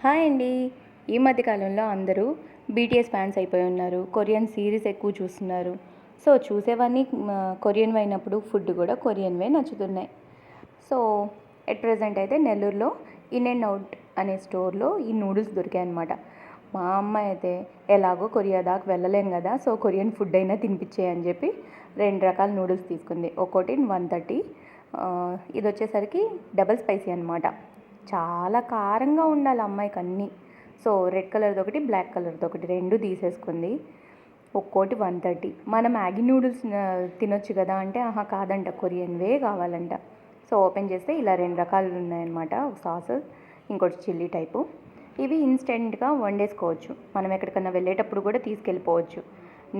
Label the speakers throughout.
Speaker 1: Hi అండి. ఈ మధ్య కాలంలో అందరూ బీటీఎస్ ఫ్యాన్స్ అయిపోయి ఉన్నారు. కొరియన్ సిరీస్ ఎక్కువ చూస్తున్నారు. సో చూసేవన్నీ కొరియన్వి అయినప్పుడు ఫుడ్ కూడా కొరియన్వే నచ్చుతున్నాయి. సో ఎట్ ప్రెజెంట్ అయితే నెల్లూరులో ఇన్ అండ్ అవుట్ అనే స్టోర్లో ఈ నూడిల్స్ దొరికాయన్నమాట. మా అమ్మాయి అయితే ఎలాగో కొరియా దాకా వెళ్ళలేం కదా, సో కొరియన్ ఫుడ్ అయినా తినిపించేయని చెప్పి 2 రకాల నూడిల్స్ తీసుకుంది. ఒక్కోటి 130, ఇది వచ్చేసరికి డబల్ స్పైసీ అనమాట. చాలా కారంగా ఉండాలి అమ్మాయికి అన్నీ. సో రెడ్ కలర్ది ఒకటి, బ్లాక్ కలర్ది ఒకటి, 2 తీసేసుకుంది. ఒక్కోటి 130. మన మ్యాగీ నూడిల్స్ తినొచ్చు కదా అంటే ఆహా కాదంట, కొరియన్వే కావాలంట. సో ఓపెన్ చేస్తే ఇలా 2 రకాలు ఉన్నాయన్నమాట. ఒక సాస్, ఇంకోటి చిల్లీ టైపు. ఇవి ఇన్స్టెంట్గా వండేసుకోవచ్చు, మనం ఎక్కడికన్నా వెళ్ళేటప్పుడు కూడా తీసుకెళ్ళిపోవచ్చు.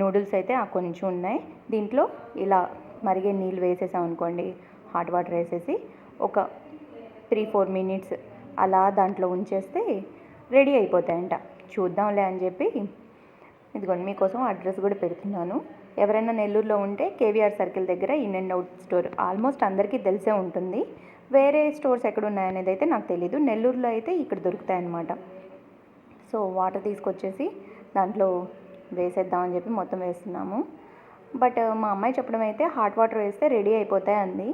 Speaker 1: నూడిల్స్ అయితే కొంచెం ఉన్నాయి. దీంట్లో ఇలా మరిగే నీళ్ళు వేసేసాం అనుకోండి, హాట్ వాటర్ వేసేసి ఒక 3-4 మినిట్స్ అలా దాంట్లో ఉంచేస్తే రెడీ అయిపోతాయంట. చూద్దాంలే అని చెప్పి ఇదిగోండి మీకోసం అడ్రస్ కూడా పెడుతున్నాను. ఎవరైనా నెల్లూరులో ఉంటే కేవీఆర్ సర్కిల్ దగ్గర in and out store almost అందరికీ తెలిసే ఉంటుంది. వేరే స్టోర్స్ ఎక్కడ ఉన్నాయనేది అయితే నాకు తెలీదు. నెల్లూరులో అయితే ఇక్కడ దొరుకుతాయన్నమాట. సో వాటర్ తీసుకొచ్చేసి దాంట్లో వేసేద్దామని చెప్పి మొత్తం వేస్తున్నాము. బట్ మా అమ్మాయి చెప్పడం అయితే హాట్ వాటర్ వేస్తే రెడీ అయిపోతాయి అంది.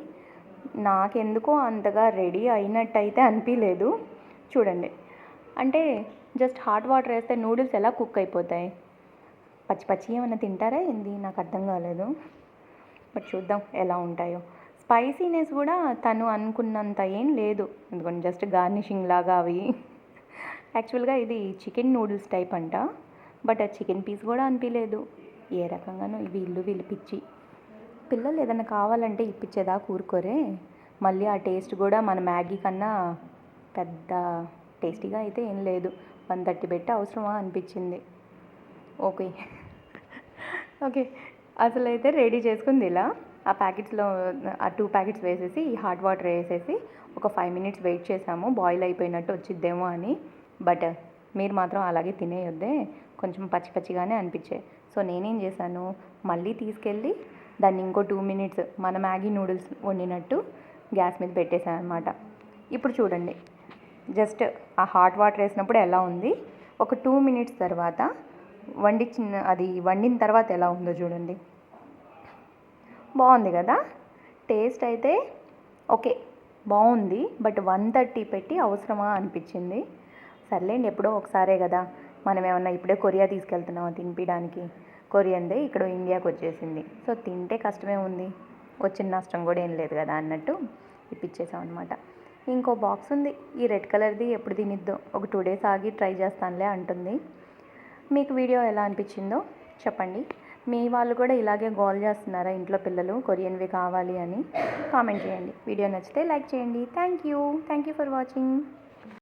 Speaker 1: నాకెందుకో అంతగా రెడీ అయినట్టయితే అనిపించలేదు. చూడండి, అంటే జస్ట్ హాట్ వాటర్ వేస్తే నూడిల్స్ ఎలా కుక్ అయిపోతాయి? పచ్చి పచ్చి ఏమైనా తింటారా ఏంది? నాకు అర్థం కాలేదు. బట్ చూద్దాం ఎలా ఉంటాయో. స్పైసీనెస్ కూడా తను అనుకున్నంత ఏం లేదు, ఎందుకంటే జస్ట్ గార్నిషింగ్ లాగా అవి. యాక్చువల్గా ఇది చికెన్ నూడిల్స్ టైప్ అంట, బట్ ఆ చికెన్ పీస్ కూడా అనిపించలేదు. ఏ రకంగానో వీళ్ళు పిచ్చి పిల్లలు ఏదైనా కావాలంటే ఇప్పించేదా కూరుకోరే. మళ్ళీ ఆ టేస్ట్ కూడా మన మ్యాగీ కన్నా పెద్ద టేస్టీగా అయితే ఏం లేదు. 130 పెట్టి అవసరమా అనిపించింది. ఓకే ఓకే, అసలు అయితే రెడీ చేసుకుంది ఇలా. ఆ ప్యాకెట్స్లో ఆ 2 ప్యాకెట్స్ వేసేసి హాట్ వాటర్ వేసేసి ఒక 5 మినిట్స్ వెయిట్ చేసాము, బాయిల్ అయిపోయినట్టు వచ్చిద్దేమో అని. బట్ మీరు మాత్రం అలాగే తినేయొద్దే, కొంచెం పచ్చి పచ్చిగానే అనిపించాయి. సో నేనేం చేశాను, మళ్ళీ తీసుకెళ్ళి దాన్ని ఇంకో 2 మినిట్స్ మన మ్యాగీ నూడిల్స్ వండినట్టు గ్యాస్ మీద పెట్టేశాను అనమాట. ఇప్పుడు చూడండి, జస్ట్ ఆ హాట్ వాటర్ వేసినప్పుడు ఎలా ఉంది, ఒక 2 మినిట్స్ తర్వాత అది వండిన తర్వాత ఎలా ఉందో చూడండి. బాగుంది కదా, టేస్ట్ అయితే ఓకే బాగుంది. బట్ 130 పెట్టి అవసరమా అనిపించింది. సర్లేండి, ఎప్పుడో ఒకసారే కదా, మనం ఏమన్నా ఇప్పుడే కొరియా తీసుకెళ్తున్నామా తినిపించడానికి? కొరియందే ఇక్కడ ఇండియాకి వచ్చేసింది, సో తింటే కష్టమే ఉంది, వచ్చిన నష్టం కూడా ఏం లేదు కదా అన్నట్టు ఇప్పించేసాం అనమాట. ఇంకో బాక్స్ ఉంది ఈ రెడ్ కలర్ది, ఎప్పుడు తినిద్దో, ఒక 2 డేస్ ఆగి ట్రై చేస్తానులే అంటుంది. మీకు వీడియో ఎలా అనిపించిందో చెప్పండి. మీ వాళ్ళు కూడా ఇలాగే గోల్ చేస్తున్నారా ఇంట్లో పిల్లలు కొరియన్వి కావాలి అని? కామెంట్ చేయండి. వీడియో నచ్చితే లైక్ చేయండి. Thank you for watching.